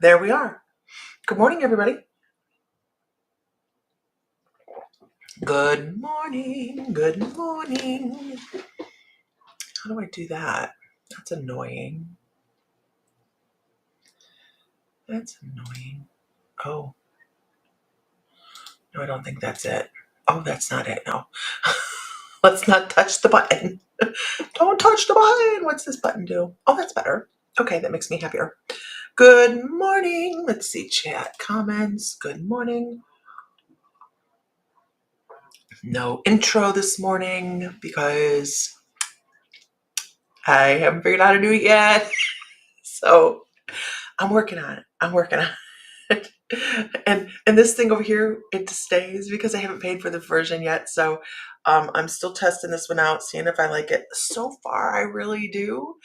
There we are. Good morning, everybody. Good morning. Good morning. How do I do that? That's annoying. That's annoying. Oh, no, I don't think that's it. Oh, that's not it. No. Let's not touch the button. Don't touch the button. What's this button do? Oh, that's better. Okay, that makes me happier. Good morning. Let's see, chat, comments. Good morning. No intro this morning because I haven't figured out how to do it yet. So I'm working on it. I'm working on it. And this thing over here, it stays because I haven't paid for the version yet. So I'm still testing this one out, seeing if I like it. So far, I really do.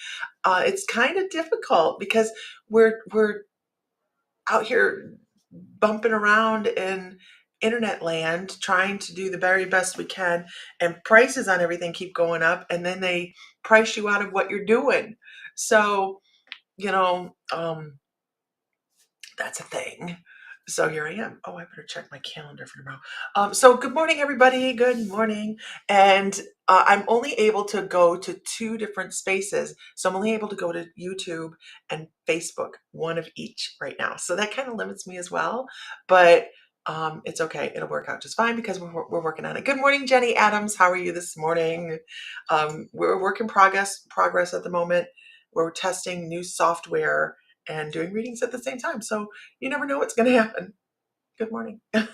It's kind of difficult because we're out here bumping around in internet land trying to do the very best we can, and prices on everything keep going up, and then they price you out of what you're doing. So you know, that's a thing. So here I am. Oh, I better check my calendar for tomorrow. So good morning, everybody. Good morning. And I'm only able to go to two different spaces. So I'm only able to go to YouTube and Facebook, one of each right now. So that kind of limits me as well. But it's okay. It'll work out just fine because we're working on it. Good morning, Jenny Adams. How are you this morning? We're a work in progress at the moment. We're testing new software and doing readings at the same time. So you never know what's going to happen. Good morning. Can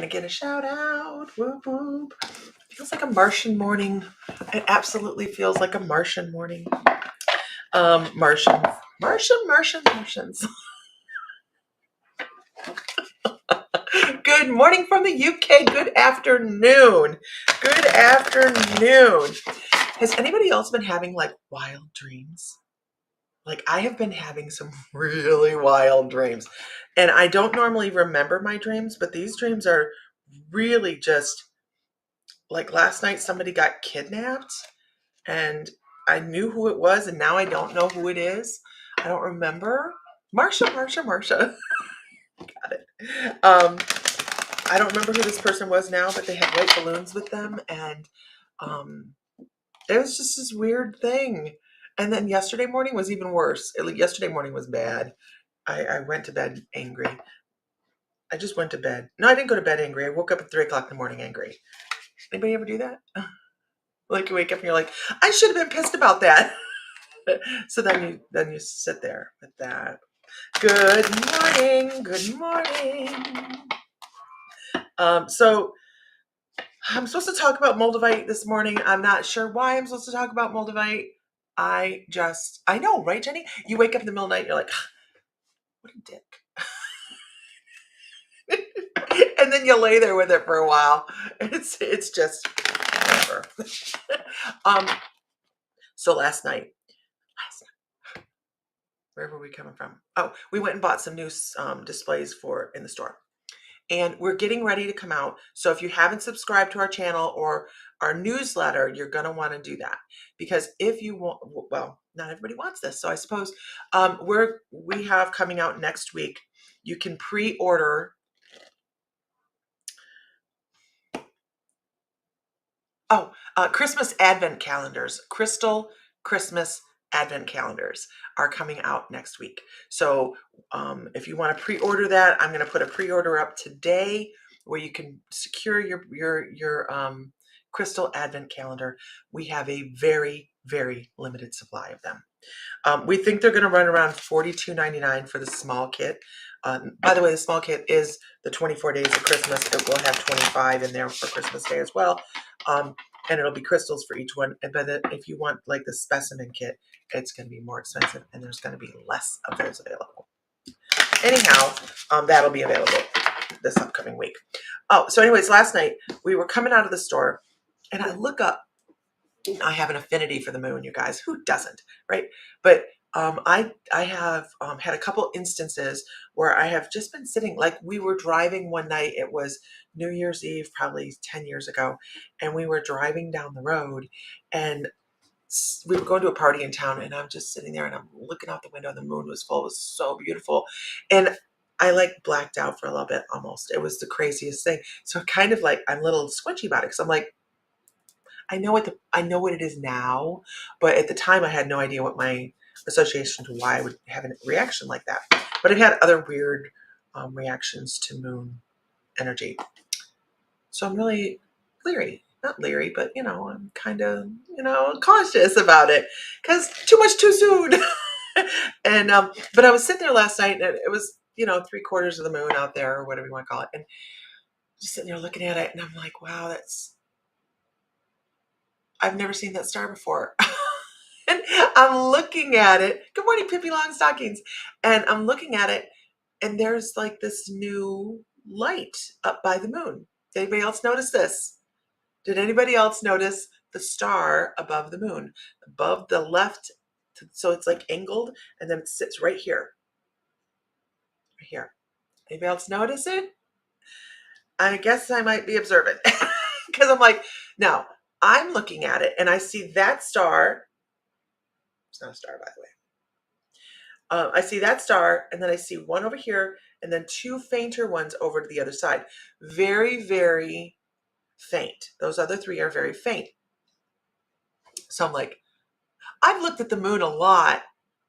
I get a shout out? Whoop, whoop. Feels like a Martian morning. It absolutely feels like a Martian morning. Martians. Good morning from the UK. Good afternoon. Good afternoon. Has anybody else been having like wild dreams? Like I have been having some really wild dreams. And I don't normally remember my dreams, but these dreams are really just like last night somebody got kidnapped and I knew who it was and now I don't know who it is. I don't remember. Marsha. Got it. I don't remember who this person was now, but they had white balloons with them and um it was just this weird thing. And then yesterday morning was even worse. Yesterday morning was bad. I went to bed angry. I just went to bed. No, I didn't go to bed angry. I woke up at 3 o'clock in the morning angry. Anybody ever do that? Like you wake up and you're like, I should have been pissed about that. So then you sit there with that. Good morning. Good morning. So I'm supposed to talk about Moldavite this morning. I'm not sure why I'm supposed to talk about Moldavite. I know, right, Jenny? You wake up in the middle of the night and you're like, what a dick. And then you lay there with it for a while. It's just whatever. So last night, where were we coming from? Oh, we went and bought some new displays for in the store. And we're getting ready to come out. So if you haven't subscribed to our channel or our newsletter, you're going to want to do that. Because if you want, well, not everybody wants this. So I suppose we have coming out next week. You can pre-order. Christmas advent calendars. Crystal Christmas advent calendars are coming out next week. So if you want to pre-order that, I'm going to put a pre-order up today where you can secure your crystal advent calendar. We have a very, very limited supply of them. We think they're going to run around $42.99 for the small kit. By the way, the small kit is the 24 days of Christmas. It will have 25 in there for Christmas Day as well. And it'll be crystals for each one. But if you want like the specimen kit, it's going to be more expensive and there's going to be less of those available. Anyhow, that'll be available this upcoming week. Oh, so anyways, last night we were coming out of the store and I look up. I have an affinity for the moon, you guys. Who doesn't, right? But I have had a couple instances where I have just been sitting, like we were driving one night. It was New Year's Eve, probably 10 years ago. And we were driving down the road and we were going to a party in town, and I'm just sitting there and I'm looking out the window, and the moon was full. It was so beautiful. And I like blacked out for a little bit almost. It was the craziest thing. So kind of like I'm a little squinchy about it because I'm like, I know what it is now, but at the time I had no idea what my association to why I would have a reaction like that. But I've had other weird reactions to moon energy. So I'm really leery. Not leery, but I'm kind of, cautious about it because too much too soon. And but I was sitting there last night, and it was, 3/4 of the moon out there, or whatever you want to call it, and just sitting there looking at it, and I'm like, wow, I've never seen that star before. And I'm looking at it. Good morning, Pippi Longstockings. And I'm looking at it, and there's like this new light up by the moon. Did anybody else notice this? Did anybody else notice the star above the moon? Above the left, so it's like angled, and then it sits right here. Right here. Anybody else notice it? I guess I might be observant. Because I'm like, now, I'm looking at it, and I see that star. It's not a star, by the way. I see that star, and then I see one over here, and then two fainter ones over to the other side. Very, very faint. Those other three are very faint. So I'm like, I've looked at the moon a lot,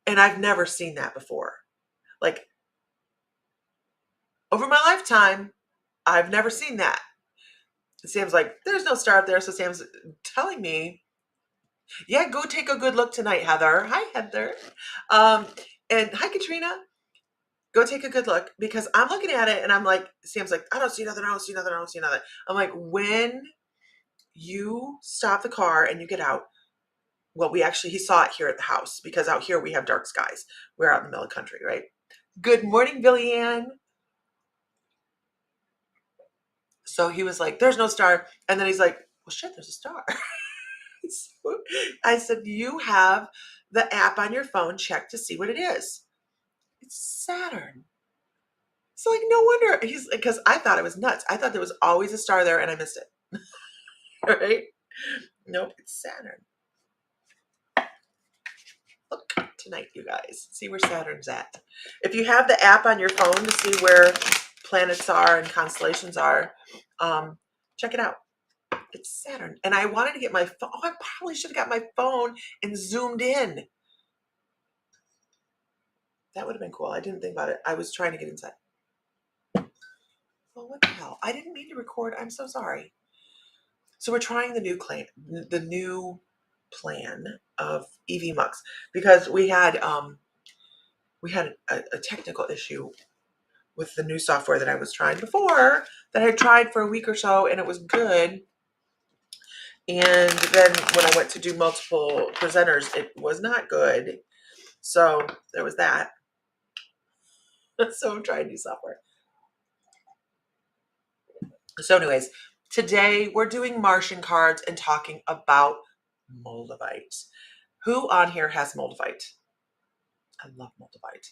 and I've never seen that before. Like, over my lifetime, I've never seen that. Sam's like, there's no star up there. So Sam's telling me, yeah, go take a good look tonight, Heather. Hi, Heather. And hi, Katrina. Go take a good look, because I'm looking at it and I'm like, Sam's like, I don't see nothing. I don't see nothing. I don't see nothing. I'm like, when you stop the car and you get out, well, he saw it here at the house, because out here we have dark skies. We're out in the middle of the country, right? Good morning, Billy Ann. So he was like, there's no star. And then he's like, well, shit, there's a star. So I said, you have the app on your phone. Check to see what it is. It's Saturn. So like, no wonder because I thought it was nuts. I thought there was always a star there and I missed it. Right? Nope, it's Saturn. Look tonight, you guys. See where Saturn's at. If you have the app on your phone to see where planets are and constellations are, check it out. It's Saturn. And I wanted to get my phone. Oh, I probably should have got my phone and zoomed in. That would have been cool. I didn't think about it. I was trying to get inside. Well, what the hell? I didn't mean to record. I'm so sorry. So we're trying the new plan of EV Mux, because we had a technical issue with the new software that I was trying before, that I had tried for a week or so, and it was good. And then when I went to do multiple presenters, it was not good. So there was that. So I'm trying new software. So anyways, today we're doing Martian cards and talking about Moldavite. Who on here has Moldavite? I love Moldavite.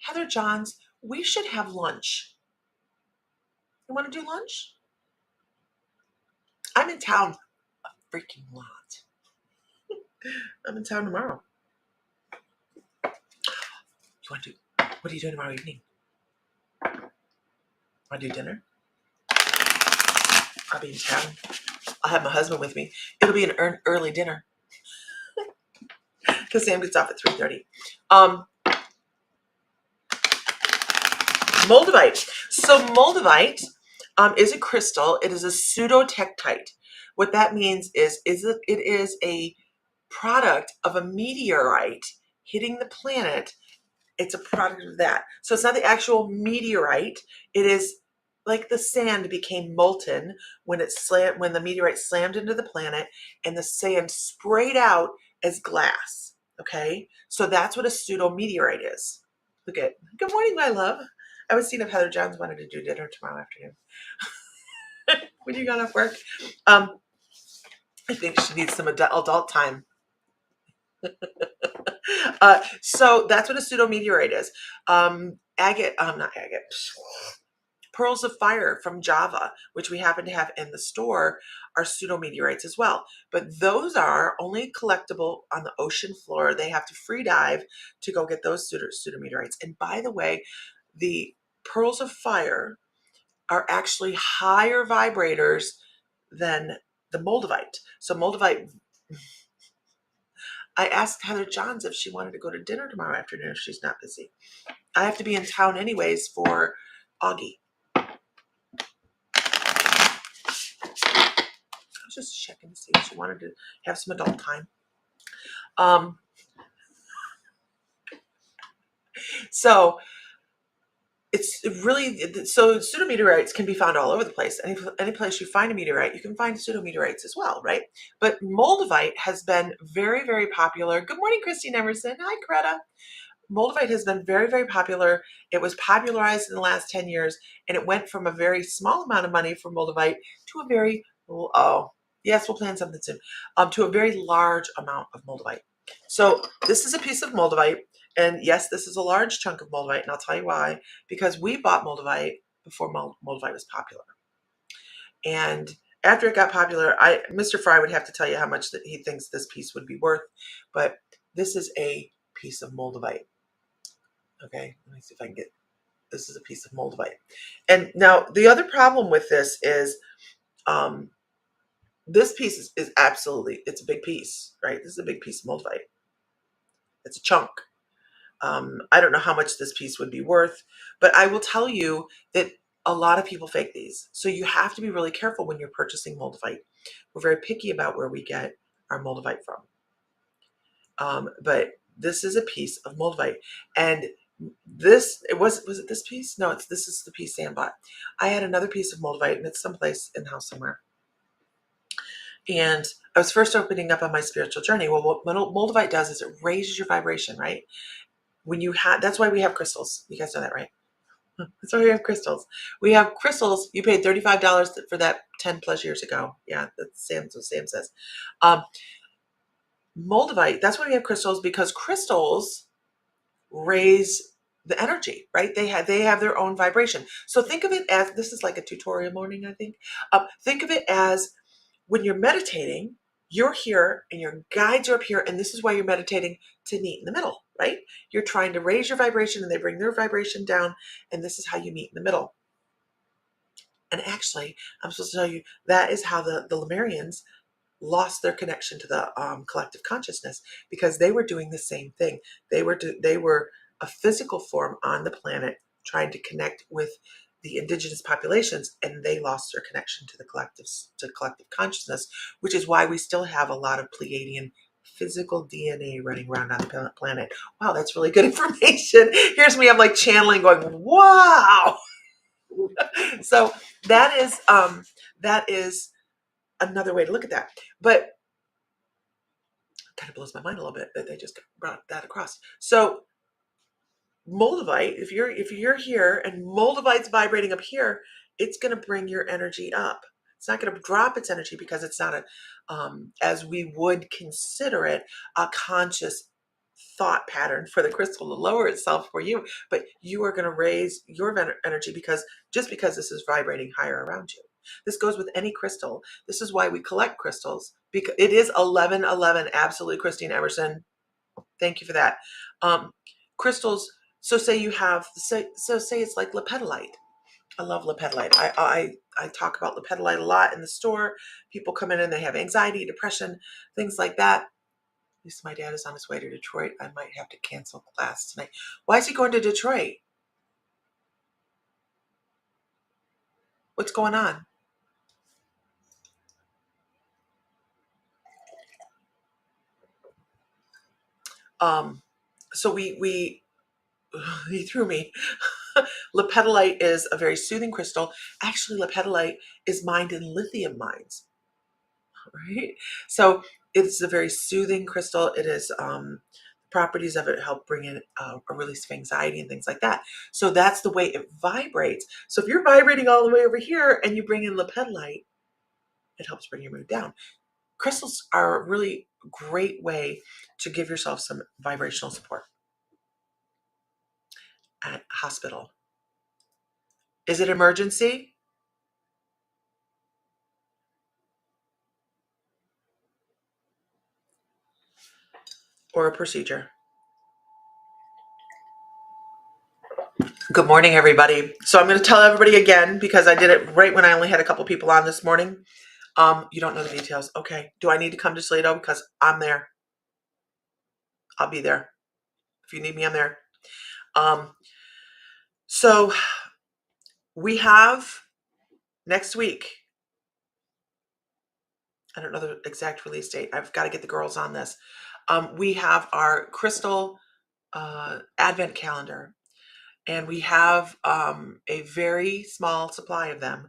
Heather Johns, we should have lunch. You want to do lunch? I'm in town a freaking lot. I'm in town tomorrow. What are you doing tomorrow evening? Want to do dinner? I'll be in town. I'll have my husband with me. It'll be an early dinner, because Sam gets off at 3:30. Moldavite. So Moldavite is a crystal. It is a pseudotektite. What that means is it is a product of a meteorite hitting the planet. It's a product of that. So it's not the actual meteorite. It is like the sand became molten when the meteorite slammed into the planet, and the sand sprayed out as glass. Okay? So that's what a pseudo-meteorite is. Look at, good morning, my love. I was seeing if Heather Johns wanted to do dinner tomorrow afternoon. When you got off work. I think she needs some adult time. So that's what a pseudo-meteorite is. Not agate. Pearls of fire from Java, which we happen to have in the store, are pseudometeorites as well. But those are only collectible on the ocean floor. They have to free dive to go get those pseudometeorites. And by the way, the pearls of fire are actually higher vibrators than the moldavite. So moldavite, I asked Heather Johns if she wanted to go to dinner tomorrow afternoon if she's not busy. I have to be in town anyways for Augie. I was just checking to see if she wanted to have some adult time. So it's really, so pseudometeorites can be found all over the place. Any place you find a meteorite, you can find pseudometeorites as well, right? But moldavite has been very, very popular. Good morning, Christine Emerson. Hi, Greta. Moldavite has been very, very popular. It was popularized in the last 10 years, and it went from a very small amount of money for moldavite to a very, oh, yes, we'll plan something soon, to a very large amount of moldavite. So this is a piece of moldavite, and yes, this is a large chunk of moldavite, and I'll tell you why. Because we bought moldavite before moldavite was popular. And after it got popular, Mr. Fry would have to tell you how much that he thinks this piece would be worth, but this is a piece of moldavite. Okay, let me see if I can get, this is a piece of moldavite. And now the other problem with this is this piece is absolutely, it's a big piece, right? This is a big piece of moldavite. It's a chunk. I don't know how much this piece would be worth, but I will tell you that a lot of people fake these. So you have to be really careful when you're purchasing moldavite. We're very picky about where we get our moldavite from. But this is a piece of moldavite. And this, was it this piece? No, this is the piece Sam bought. I had another piece of moldavite, and it's someplace in the house somewhere. And I was first opening up on my spiritual journey. Well, what moldavite does is it raises your vibration, right? When you have, that's why we have crystals. You guys know that, right? That's why we have crystals. We have crystals. You paid $35 for that 10 plus years ago. Yeah, that's what Sam says. Moldavite, that's why we have crystals, because crystals raise the energy, right? They have their own vibration. So think of it as, this is like a tutorial morning, I think. Think of it as when you're meditating, you're here and your guides are up here, and this is why you're meditating, to meet in the middle, right? You're trying to raise your vibration and they bring their vibration down, and this is how you meet in the middle. And actually, I'm supposed to tell you, that is how the Lemurians lost their connection to the collective consciousness, because they were doing the same thing. They were a physical form on the planet trying to connect with the indigenous populations, and they lost their connection to the collective consciousness, which is why we still have a lot of Pleiadian physical DNA running around on the planet. Wow, that's really good information. Here's me, I'm like channeling, going, wow. So that is another way to look at that. But kind of blows my mind a little bit that they just brought that across. So moldavite, if you're here and moldavite's vibrating up here, it's going to bring your energy up. It's not going to drop its energy, because it's not a, as we would consider it, a conscious thought pattern for the crystal to lower itself for you. But you are going to raise your energy, because this is vibrating higher around you. This goes with any crystal. This is why we collect crystals, because it is 1111. Absolutely, Christine Emerson. Thank you for that. Crystals. So say you have, say it's like lepidolite. I love lepidolite. I talk about lepidolite a lot in the store. People come in and they have anxiety, depression, things like that. At least my dad is on his way to Detroit. I might have to cancel class tonight. Why is he going to Detroit? What's going on? So he threw me. Lepidolite is a very soothing crystal. Actually, lepidolite is mined in lithium mines, right? So it's a very soothing crystal. It is, properties of it help bring in a release of anxiety and things like that. So that's the way it vibrates. So if you're vibrating all the way over here and you bring in lepidolite, it helps bring your mood down. Crystals are a really great way to give yourself some vibrational support at hospital. Is it emergency or a procedure? Good morning, everybody. So I'm going to tell everybody again because I did it right when I only had a couple people on this morning. You don't know the details. Okay. Do I need to come to Toledo? Because I'm there. I'll be there. If you need me, I'm there. So we have next week. I don't know the exact release date. I've got to get the girls on this. We have our crystal advent calendar, and we have a very small supply of them.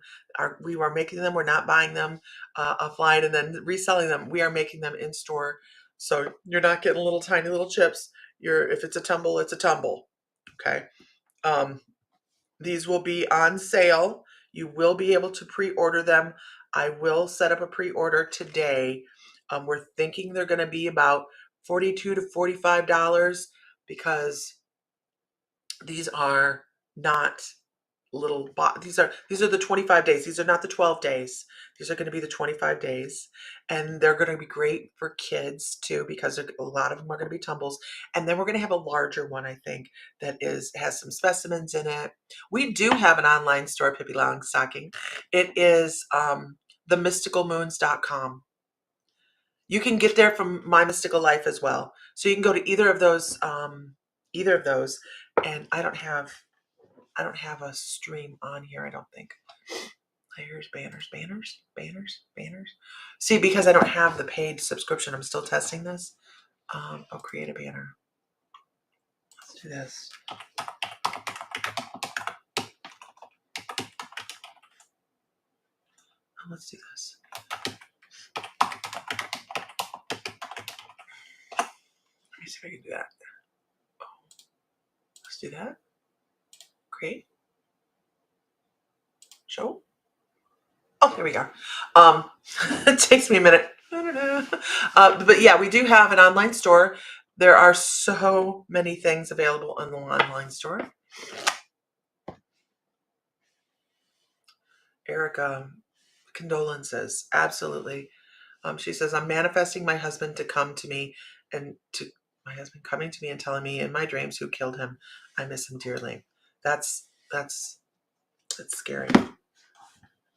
We are making them. We're not buying them offline and then reselling them. We are making them in store, so you're not getting little tiny little chips. If it's a tumble, it's a tumble. Okay. These will be on sale. You will be able to pre-order them. I will set up a pre-order today. We're thinking they're going to be about $42 to $45 because these are not these are the 25 days. These are not the 12 days. These are going to be the 25 days, and they're going to be great for kids too because a lot of them are going to be tumbles. And then we're going to have a larger one, I think, that has some specimens in it. We do have an online store, Pippi Longstocking. It is themysticalmoons.com. You can get there from My Mystical Life as well. So you can go to either of those, and I don't have a stream on here, I don't think. Here's banners. See, because I don't have the paid subscription, I'm still testing this. I'll create a banner. Let's do this. Let's do this. Let me see if I can do that. Let's do that. Create. Show. Oh, there we go. It takes me a minute. But yeah, we do have an online store. There are so many things available on the online store. Erica, condolences. Absolutely. She says, I'm manifesting my husband to come to me and to my husband coming to me and telling me in my dreams who killed him. I miss him dearly. That's scary.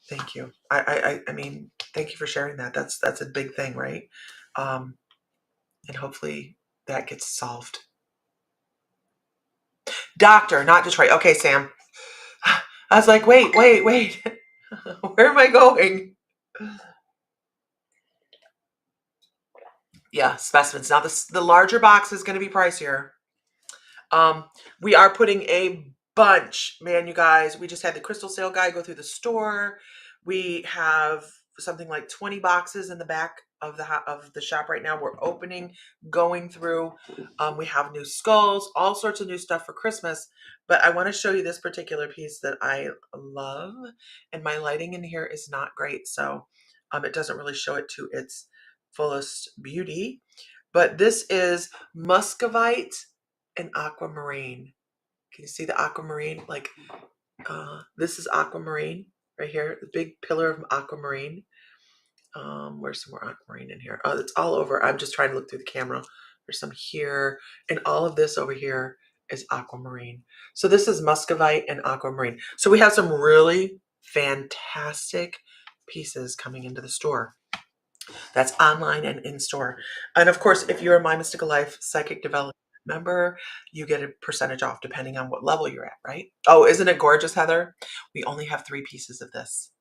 Thank you. I mean, thank you for sharing that. That's a big thing, right? And hopefully that gets solved. Doctor, not Detroit. Okay, Sam. I was like, wait. Where am I going? Yeah, specimens. Now the larger box is going to be pricier. We are putting a bunch, man, you guys. We just had the crystal sale guy go through the store. We have something like 20 boxes in the back of the shop right now. We're opening, going through. We have new skulls, all sorts of new stuff for Christmas. But I want to show you this particular piece that I love, and my lighting in here is not great, so it doesn't really show it to its fullest beauty. But this is muscovite and aquamarine. Can you see the aquamarine? Like, this is aquamarine right here, the big pillar of aquamarine. Where's some more aquamarine in here? Oh, it's all over. I'm just trying to look through the camera. There's some here, and all of this over here is aquamarine. So this is muscovite and aquamarine. So we have some really fantastic pieces coming into the store. That's online and in store. And of course, if you're a My Mystical Life Psychic Development member, you get a percentage off depending on what level you're at, right? Oh, isn't it gorgeous, Heather? We only have 3 pieces of this.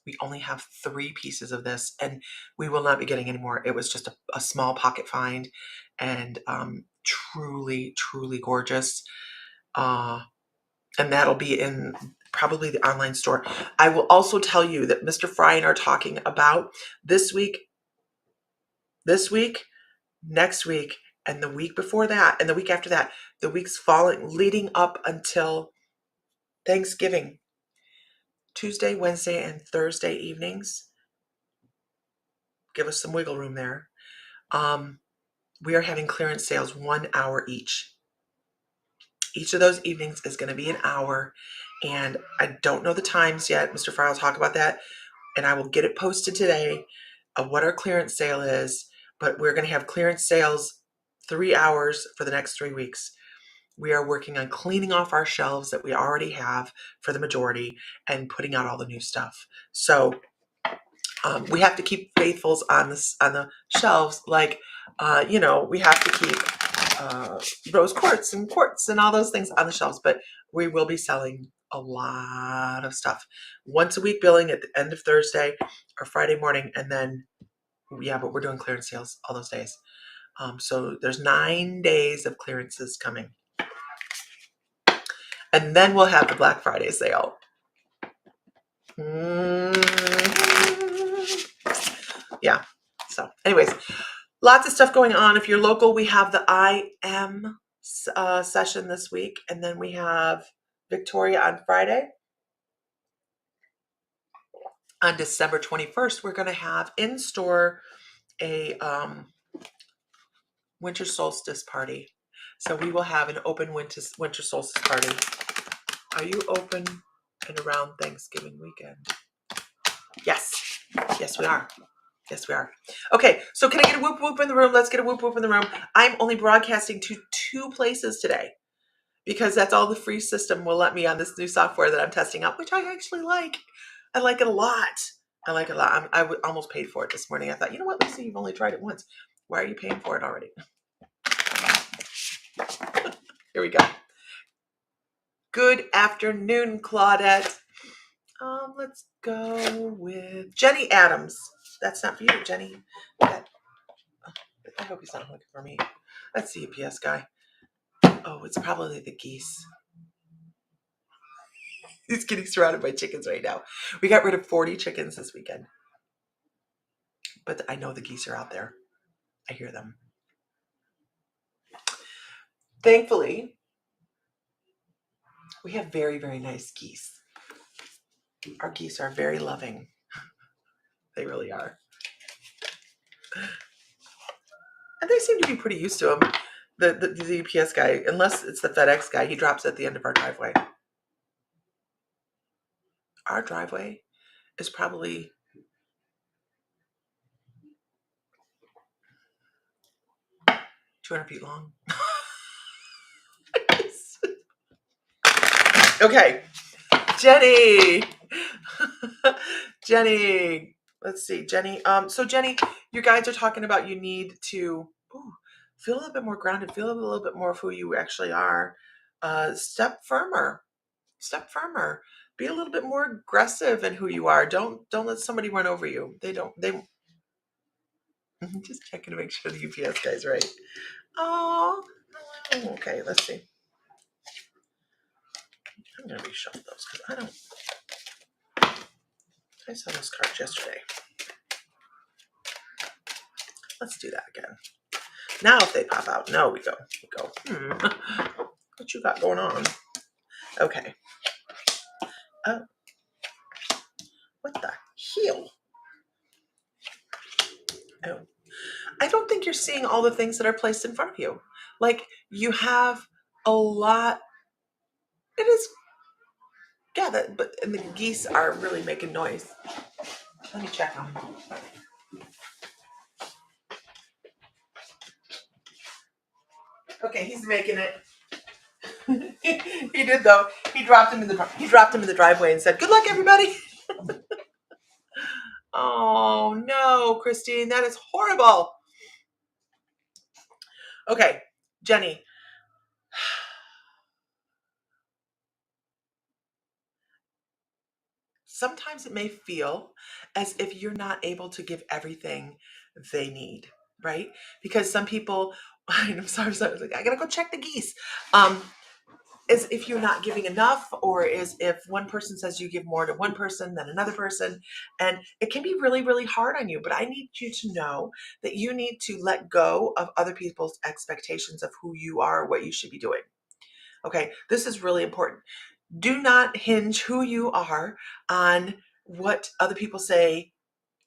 We only have 3 pieces of this, and we will not be getting any more. It was just a small pocket find, and truly, truly gorgeous. And that'll be in probably the online store. I will also tell you that Mr. Fry and I are talking about this week, next week, and the week before that, and the week after that, the weeks leading up until Thanksgiving, Tuesday, Wednesday, and Thursday evenings. Give us some wiggle room there. We are having clearance sales 1 hour each. Each of those evenings is going to be an hour, And I don't know the times yet. Mr. Farr will talk about that, and I will get it posted today of what our clearance sale is. But we're going to have clearance sales 3 hours for the next 3 weeks. We are working on cleaning off our shelves that we already have for the majority and putting out all the new stuff. So we have to keep faithfuls on the shelves, like we have to keep rose quartz and all those things on the shelves. But we will be selling a lot of stuff. Once a week billing at the end of Thursday or Friday morning, and then but we're doing clearance sales all those days. So there's 9 days of clearances coming, and then we'll have the Black Friday sale. Yeah. So, anyways, lots of stuff going on. If you're local, we have the I Am session this week, and then we have Victoria on Friday. On December 21st, we're going to have in store a winter solstice party. So we will have an open winter solstice party. Are you open and around Thanksgiving weekend? Yes. Yes, we are. Yes, we are. Okay, so can I get a whoop whoop in the room? Let's get a whoop whoop in the room. I'm only broadcasting to 2 places today because that's all the free system will let me on this new software that I'm testing out, which I actually like. I like it a lot. I like it a lot. I almost paid for it this morning. I thought, you know what, Lisa, you've only tried it once. Why are you paying for it already? Here we go. Good afternoon, Claudette. Let's go with Jenny Adams. That's not for you, Jenny. I hope he's not looking for me. That's the UPS guy. Oh, it's probably the geese. He's getting surrounded by chickens right now. We got rid of 40 chickens this weekend. But I know the geese are out there. I hear them. Thankfully, we have very, very nice geese. Our geese are very loving. They really are. And they seem to be pretty used to him. The UPS guy, unless it's the FedEx guy, he drops at the end of our driveway. Our driveway is probably 200 feet long. Okay, Jenny. Jenny. Let's see, Jenny. So Jenny, you guys are talking about you need to feel a little bit more grounded, feel a little bit more of who you actually are. Step firmer. Step firmer. Be a little bit more aggressive in who you are. Don't let somebody run over you. They just checking to make sure the UPS guy's right. Oh, okay, let's see. I'm gonna reshuffle those because I saw those cards yesterday. Let's do that again. Now if they pop out, no, we go. What you got going on? Okay. Oh. What the hell? Oh. I don't think you're seeing all the things that are placed in front of you. Like, you have a lot. It is, yeah, and the geese are really making noise. Let me check them. Okay, he's making it. He did though. He dropped him in the driveway and said, "Good luck, everybody." Oh no, Christine, that is horrible. Okay, Jenny. Sometimes it may feel as if you're not able to give everything they need, right? Because some people, I'm sorry, I gotta go check the geese. As if you're not giving enough, or as if one person says you give more to one person than another person. And it can be really, really hard on you. But I need you to know that you need to let go of other people's expectations of who you are, what you should be doing. Okay, this is really important. Do not hinge who you are on what other people say,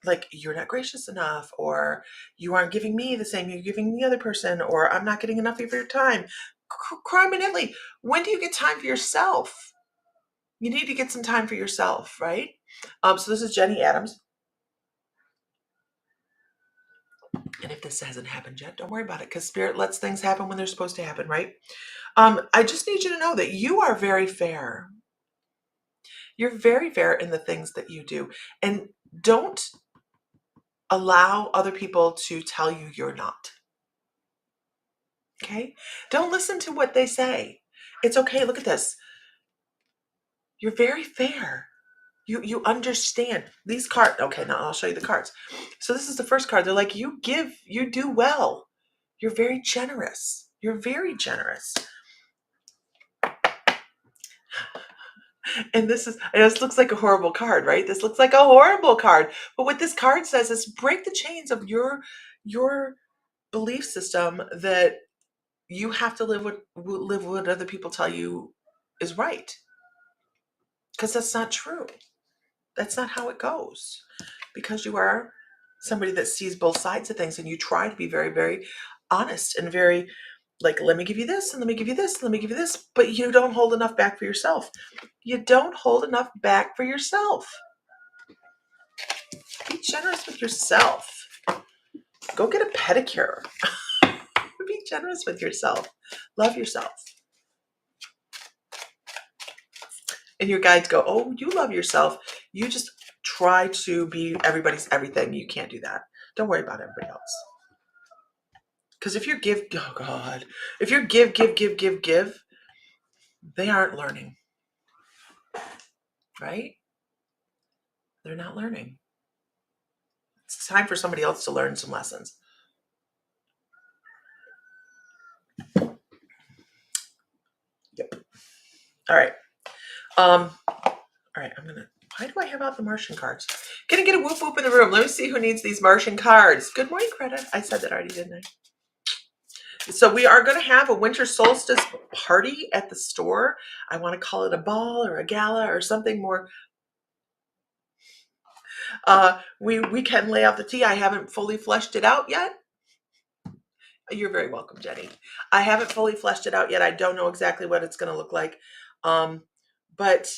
like you're not gracious enough, or you aren't giving me the same you're giving the other person, or I'm not getting enough of your time. Criminally, when do you get time for yourself? you need to get some time for yourself, right? So this is Jenny Adams. And if this hasn't happened yet, don't worry about it, because Spirit lets things happen when they're supposed to happen, right? I just need you to know that you are very fair. You're very fair in the things that you do. And don't allow other people to tell you you're not. Okay? Don't listen to what they say. It's okay. Look at this. You're very fair. You understand these cards. Okay, now I'll show you the cards. So this is the first card. They're like, you give, you do well. You're very generous. You're very generous. And this looks like a horrible card, right? This looks like a horrible card. But what this card says is break the chains of your belief system that you have to live what other people tell you is right. Because that's not true. That's not how it goes. Because you are somebody that sees both sides of things, and you try to be very, very honest and very like, let me give you this, and let me give you this, and let me give you this, but you don't hold enough back for yourself. You don't hold enough back for yourself. Be generous with yourself. Go get a pedicure. Be generous with yourself. Love yourself. And your guides go, oh, you love yourself. You just try to be everybody's everything. You can't do that. Don't worry about everybody else. Because if you give, oh God, if you give, they aren't learning. Right? They're not learning. It's time for somebody else to learn some lessons. Yep. All right. All right, why do I have out the Martian cards? Gonna get a whoop whoop in the room. Let me see who needs these Martian cards. Good morning, Greta. I said that already, didn't I? So we are going to have a winter solstice party at the store. I want to call it a ball or a gala or something more. We can lay out the tea. I haven't fully fleshed it out yet. You're very welcome, Jenny. I haven't fully fleshed it out yet. I don't know exactly what it's going to look like. But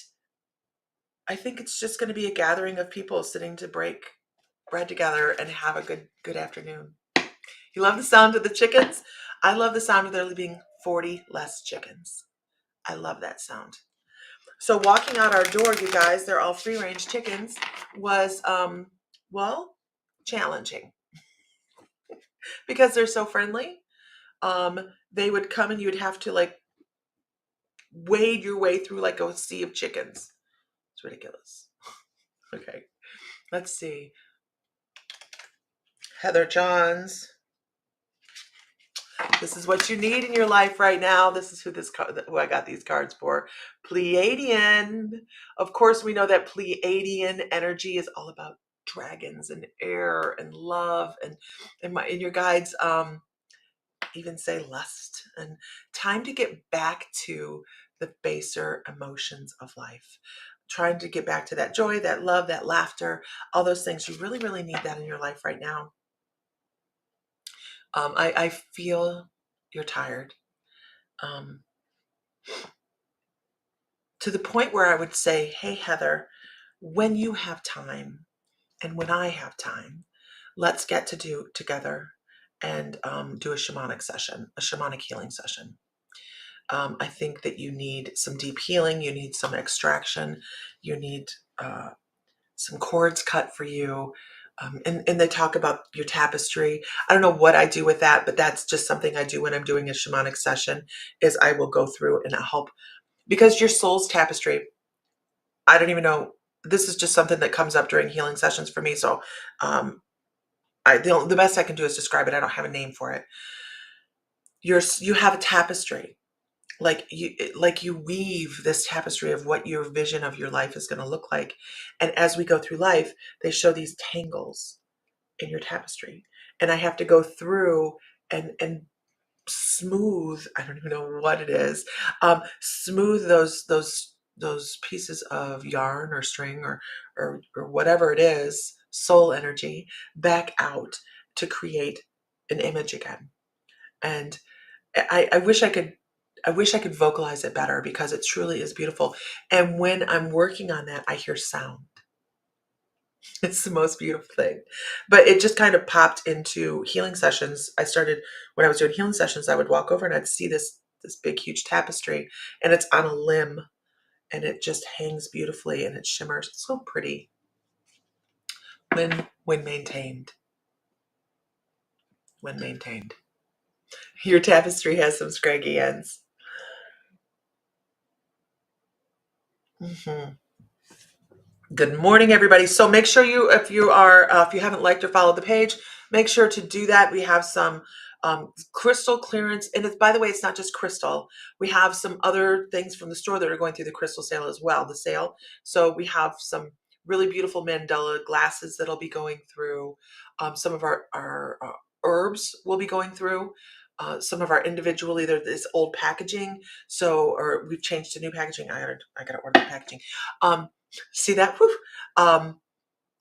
I think it's just going to be a gathering of people sitting to break bread together and have a good afternoon. You love the sound of the chickens? I love the sound of there being 40 less chickens. I love that sound. So walking out our door, you guys, they're all free-range chickens, was, well, challenging. Because they're so friendly. They would come and you'd have to like wade your way through like a sea of chickens. It's ridiculous. Okay, let's see. Heather Johns. This is what you need in your life right now. This is who I got these cards for. Pleiadian. Of course, we know that Pleiadian energy is all about dragons and air and love, and your guides even say lust, and time to get back to the baser emotions of life. Trying to get back to that joy, that love, that laughter, all those things. You really, really need that in your life right now. I feel you're tired. To the point where I would say, hey, Heather, when you have time and when I have time, let's get to do together and do a shamanic session, a shamanic healing session. I think that you need some deep healing. You need some extraction. You need some cords cut for you. And they talk about your tapestry. I don't know what I do with that, but that's just something I do when I'm doing a shamanic session, is I will go through and help, because your soul's tapestry, I don't even know. This is just something that comes up during healing sessions for me. So the best I can do is describe it. I don't have a name for it. You have a tapestry. Like you weave this tapestry of what your vision of your life is going to look like. And as we go through life, they show these tangles in your tapestry. And I have to go through and smooth, I don't even know what it is, smooth those pieces of yarn or string or whatever it is, soul energy, back out to create an image again. And I wish I could I wish I could vocalize it better because it truly is beautiful. And when I'm working on that, I hear sound. It's the most beautiful thing. But it just kind of popped into healing sessions. I started when I was doing healing sessions, I would walk over and I'd see this big huge tapestry, and it's on a limb, and it just hangs beautifully and it shimmers. It's so pretty when maintained. When maintained. Your tapestry has some scraggy ends. Hmm. Good morning, everybody. So make sure if you haven't liked or followed the page, make sure to do that. We have some crystal clearance, and by the way, it's not just crystal. We have some other things from the store that are going through the crystal sale as well. The sale. So we have some really beautiful Mandela glasses that'll be going through. Some of our herbs will be going through. Some of our individually, there is old packaging. Or we've changed to new packaging. I gotta order the packaging. See that? Whew.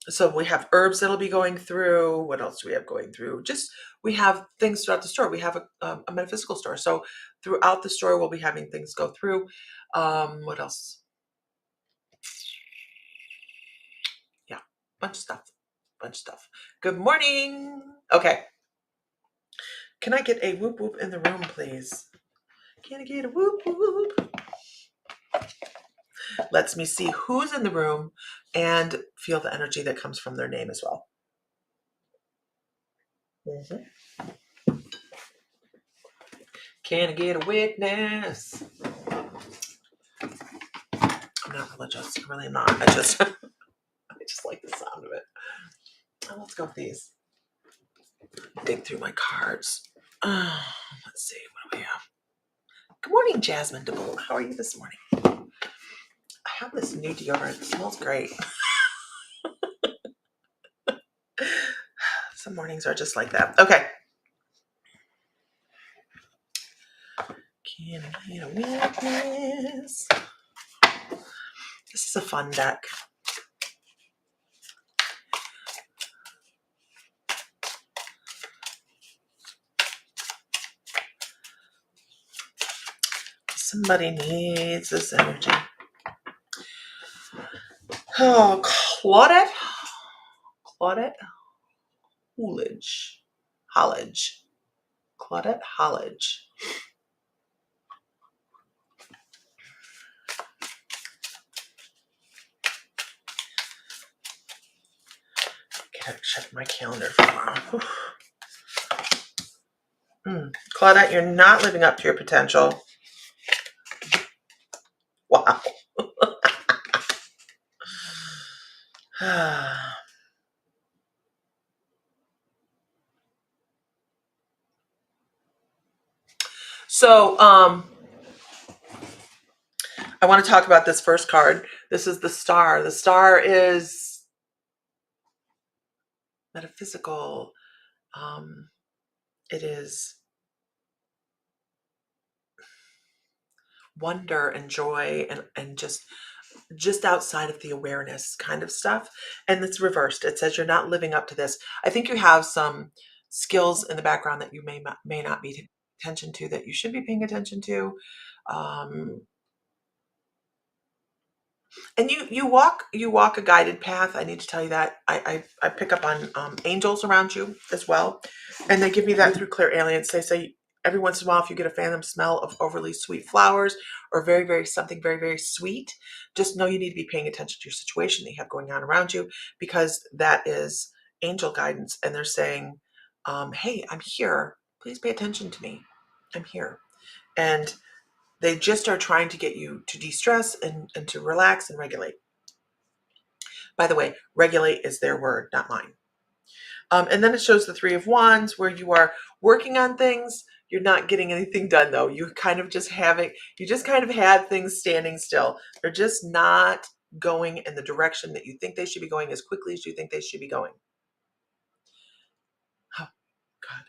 So we have herbs that'll be going through. What else do we have going through? Just we have things throughout the store. We have a metaphysical store. So throughout the store, we'll be having things go through. What else? Yeah, bunch of stuff. Bunch of stuff. Good morning. Okay. Can I get a whoop whoop in the room, please? Can I get a whoop whoop? Lets me see who's in the room and feel the energy that comes from their name as well. Mm-hmm. Can I get a witness? I'm not religious. I really am not. I just like the sound of it. Oh, let's go with these. Dig through my cards. Let's see. What do we have? Good morning, Jasmine DeBolt. How are you this morning? I have this new deodorant. It smells great. Some mornings are just like that. Okay. Can I get a witness? This is a fun deck. Somebody needs this energy. Oh, Claudette Hollage. Claudette Hollage. Gotta check my calendar for tomorrow. Claudette, you're not living up to your potential. Wow. So, I want to talk about this first card. This is the Star. The Star is metaphysical. It is wonder and joy and just outside of the awareness kind of stuff. And it's reversed. It says you're not living up to this. I think you have some skills in the background that you may not be paying attention to that you should be paying attention to. And you walk a guided path. I need to tell you that. I pick up on angels around you as well, and they give me that through clear aliens. They say every once in a while, if you get a phantom smell of overly sweet flowers or something very very sweet, just know you need to be paying attention to your situation that you have going on around you, because that is angel guidance, and they're saying, "Hey, I'm here. Please pay attention to me. I'm here." And they just are trying to get you to de-stress and to relax and regulate. By the way, regulate is their word, not mine. And then it shows the Three of Wands where you are working on things. You're not getting anything done though. You just kind of had things standing still. They're just not going in the direction that you think they should be going as quickly as you think they should be going. Oh, God.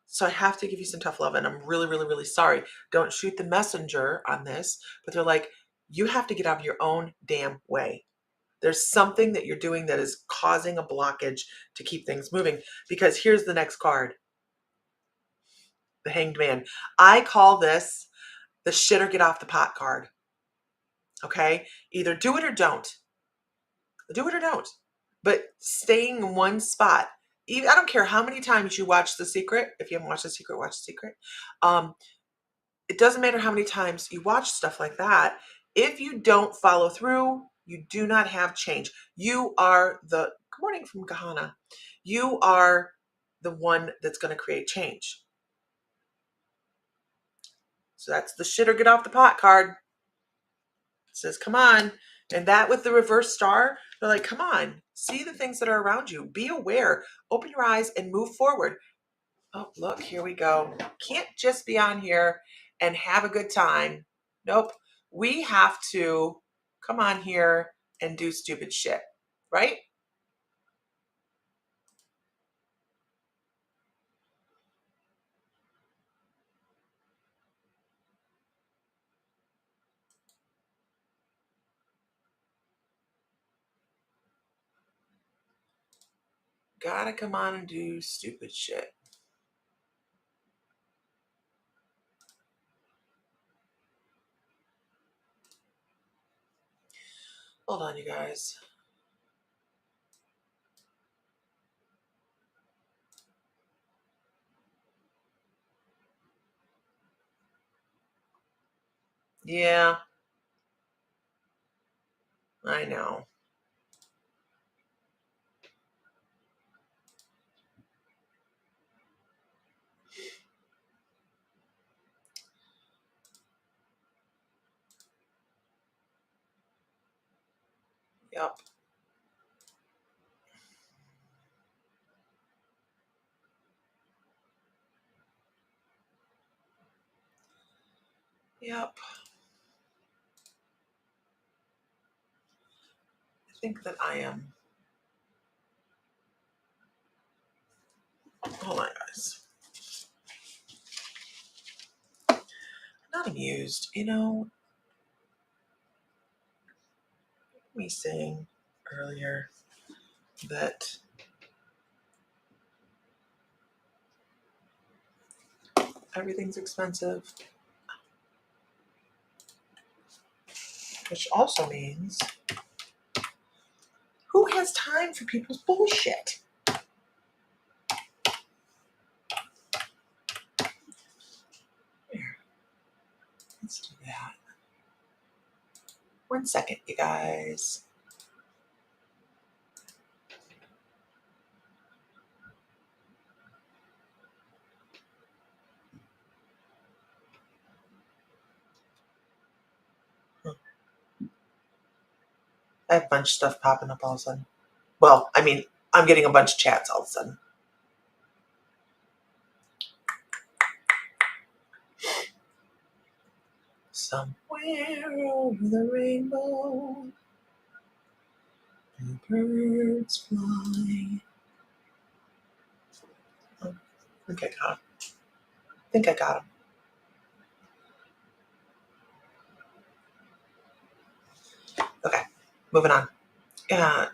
So I have to give you some tough love, and I'm really, really, really sorry. Don't shoot the messenger on this, but they're like, you have to get out of your own damn way. There's something that you're doing that is causing a blockage to keep things moving. Because here's the next card, the Hanged Man. I call this the shit or get off the pot card. Okay? Either do it or don't. Do it or don't. But staying in one spot, even, I don't care how many times you watch The Secret. If you haven't watched The Secret, watch The Secret. It doesn't matter how many times you watch stuff like that. If you don't follow through, you do not have change. You are the, good morning from Gahana. You are the one that's going to create change. So that's the shit or get off the pot card. It says, come on. And that with the reverse star, they're like, come on, see the things that are around you. Be aware, open your eyes and move forward. Oh, look, here we go. Can't just be on here and have a good time. Nope. We have to come on here and do stupid shit, right? Gotta come on and do stupid shit. Hold on, you guys. Yeah, I know. Yep. Yep. I think that I am. Hold on, guys. I'm not amused, me saying earlier that everything's expensive, which also means who has time for people's bullshit? Here, let's do that. 1 second, you guys. I have a bunch of stuff popping up all of a sudden. Well, I mean, I'm getting a bunch of chats all of a sudden. Somewhere over the rainbow, the birds fly. Oh, I think I got him. I think I got him. Okay, moving on. Yeah,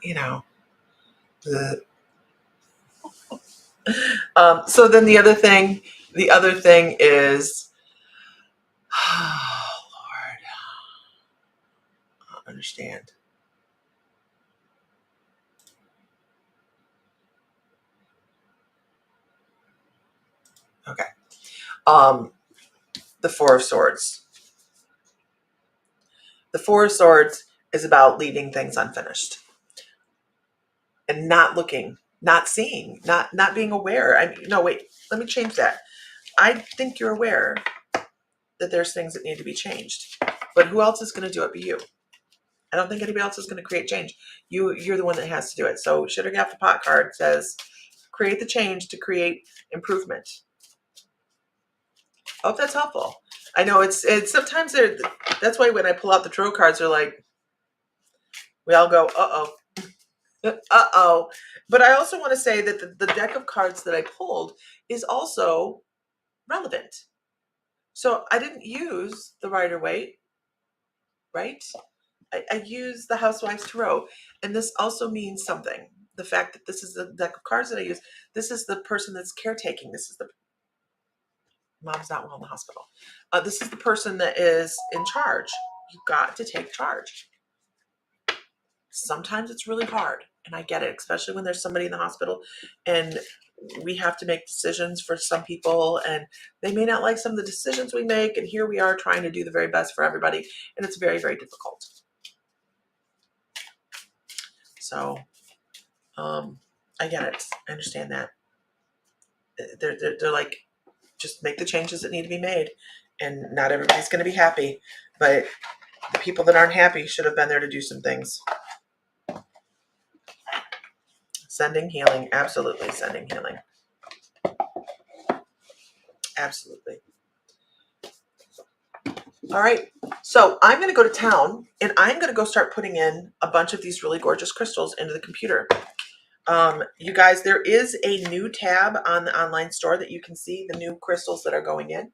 so then the other thing is, oh Lord, I don't understand. Okay, the Four of Swords. The Four of Swords is about leaving things unfinished and not looking, not seeing, not being aware. No, wait, let me change that. I think you're aware that there's things that need to be changed, but who else is going to do it but you? I don't think anybody else is going to create change. You're the one that has to do it. So should or get the pot card says, create the change to create improvement. I hope that's helpful. I know it's sometimes that's why when I pull out the tarot cards, they're like, we all go, uh-oh. Uh-oh. But I also want to say that the deck of cards that I pulled is also relevant. So I didn't use the Rider-Waite, right? I use the Housewives Tarot. And this also means something. The fact that this is the deck of cards that I use, this is the person that's caretaking. This is Mom's not well in the hospital. This is the person that is in charge. You've got to take charge. Sometimes it's really hard, and I get it, especially when there's somebody in the hospital and we have to make decisions for some people, and they may not like some of the decisions we make, and here we are trying to do the very best for everybody, and it's very, very difficult. So I get it. I understand that. They're like, just make the changes that need to be made, and not everybody's going to be happy, but the people that aren't happy should have been there to do some things. Sending healing. Absolutely sending healing. Absolutely. All right. So I'm going to go to town, and I'm going to go start putting in a bunch of these really gorgeous crystals into the computer. You guys, there is a new tab on the online store that you can see the new crystals that are going in.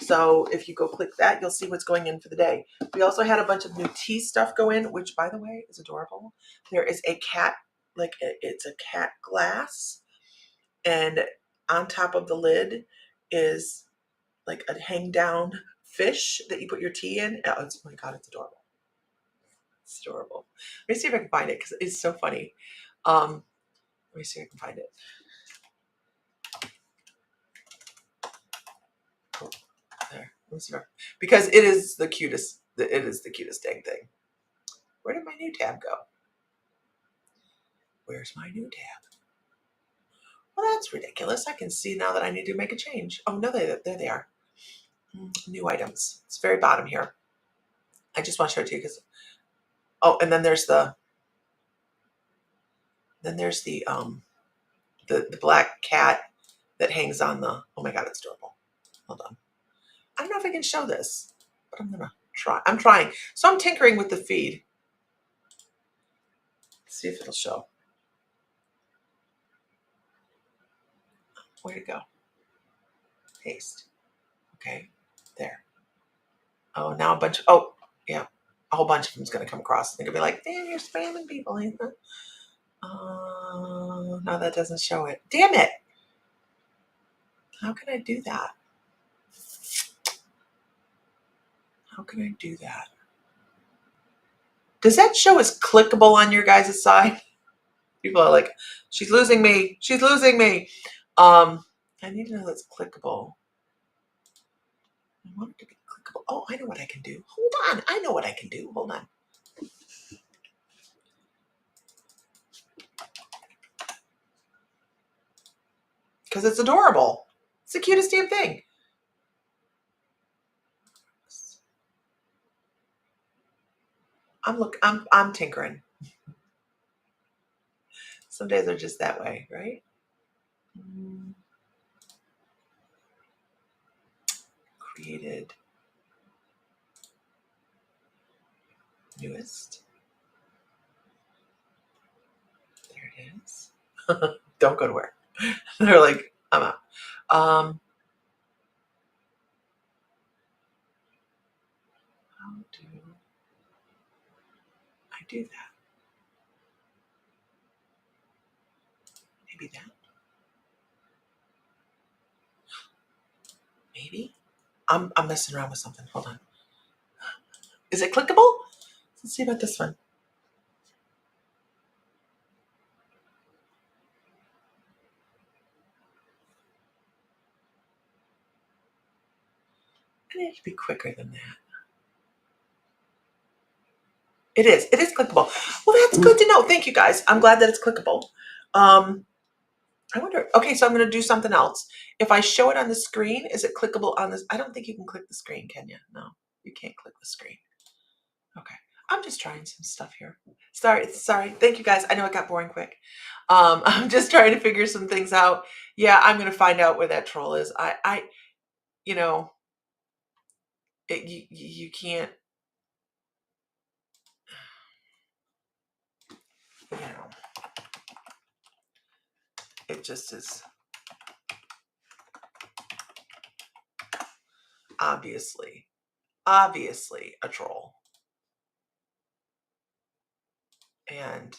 So if you go click that, you'll see what's going in for the day. We also had a bunch of new tea stuff go in, which, by the way, is adorable. There is a cat, like it's a cat glass, and on top of the lid is like a hang down fish that you put your tea in. Oh, my God, it's adorable. It's adorable. Let me see if I can find it because it's so funny. Let me see if I can find it. Oh, there. Let me see if I, because it is the cutest. It is the cutest dang thing. Where did my new tab go? Where's my new tab? Well, that's ridiculous. I can see now that I need to make a change. Oh, no, there they are. New items. It's very bottom here. I just want to show it to you because, oh, and then there's the black cat that hangs on the, oh my God, it's adorable. Hold on. I don't know if I can show this, but I'm going to try. I'm trying. So I'm tinkering with the feed. Let's see if it'll show. Where'd it go? Paste. Okay, there. Oh, now a bunch of, oh, yeah, a whole bunch of them's going to come across. They're going to be like, damn, you're spamming people, ain't it? No, that doesn't show it. Damn it. How can I do that? How can I do that? Does that show as clickable on your guys' side? People are like, she's losing me. She's losing me. I need to know that's clickable. I want it to be clickable. Oh, I know what I can do. Hold on. I know what I can do. Hold on. Because it's adorable. It's the cutest damn thing. I'm tinkering. Some days are just that way, right? Created. Newest. There it is. Don't go to work. They're like, I'm out. How do I do that? Maybe that. Maybe. I'm messing around with something. Hold on. Is it clickable? Let's see about this one. I need to be quicker than that. It is. It is clickable. Well, that's good to know. Thank you, guys. I'm glad that it's clickable. I wonder. Okay, so I'm going to do something else. If I show it on the screen, is it clickable on this? I don't think you can click the screen, can you? No, you can't click the screen. Okay. I'm just trying some stuff here. Sorry. Thank you, guys. I know it got boring quick. I'm just trying to figure some things out. Yeah, I'm going to find out where that troll is. You know, you can't, you know, it just is obviously a troll. And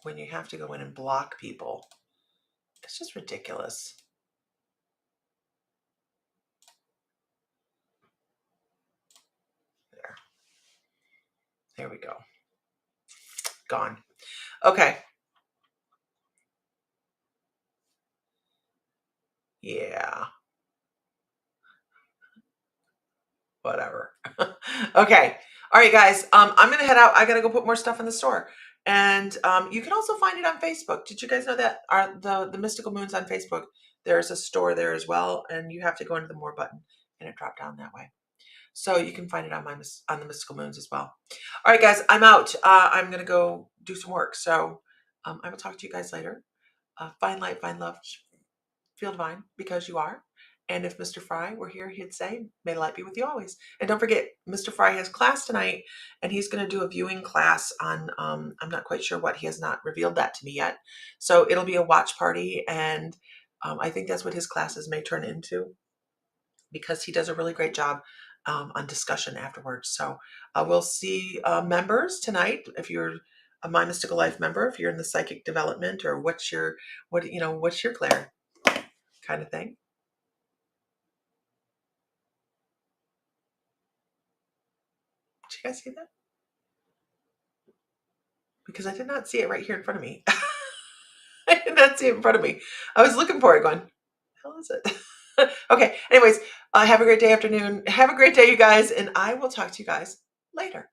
when you have to go in and block people, It's just ridiculous. There we go. Gone. Okay. Yeah. Whatever. Okay. All right, guys. I'm gonna head out. I gotta go put more stuff in the store. And you can also find it on Facebook. Did you guys know that the Mystical Moons on Facebook? There's a store there as well, and you have to go into the more button, and it dropped down that way. So you can find it on on the Mystical Moons as well. All right, guys. I'm out. I'm gonna go do some work. So I will talk to you guys later. Find light, find love, feel divine because you are. And if Mr. Fry were here, he'd say, may the light be with you always. And don't forget, Mr. Fry has class tonight, and he's going to do a viewing class on, I'm not quite sure what. He has not revealed that to me yet. So it'll be a watch party, and I think that's what his classes may turn into because he does a really great job on discussion afterwards. So we'll see members tonight. If you're a My Mystical Life member, if you're in the psychic development, or what's your Claire kind of thing. Did you guys see that? Because I did not see it right here in front of me. I did not see it in front of me. I was looking for it going, hell is it? Okay. Anyways, have a great day, afternoon. Have a great day, you guys. And I will talk to you guys later.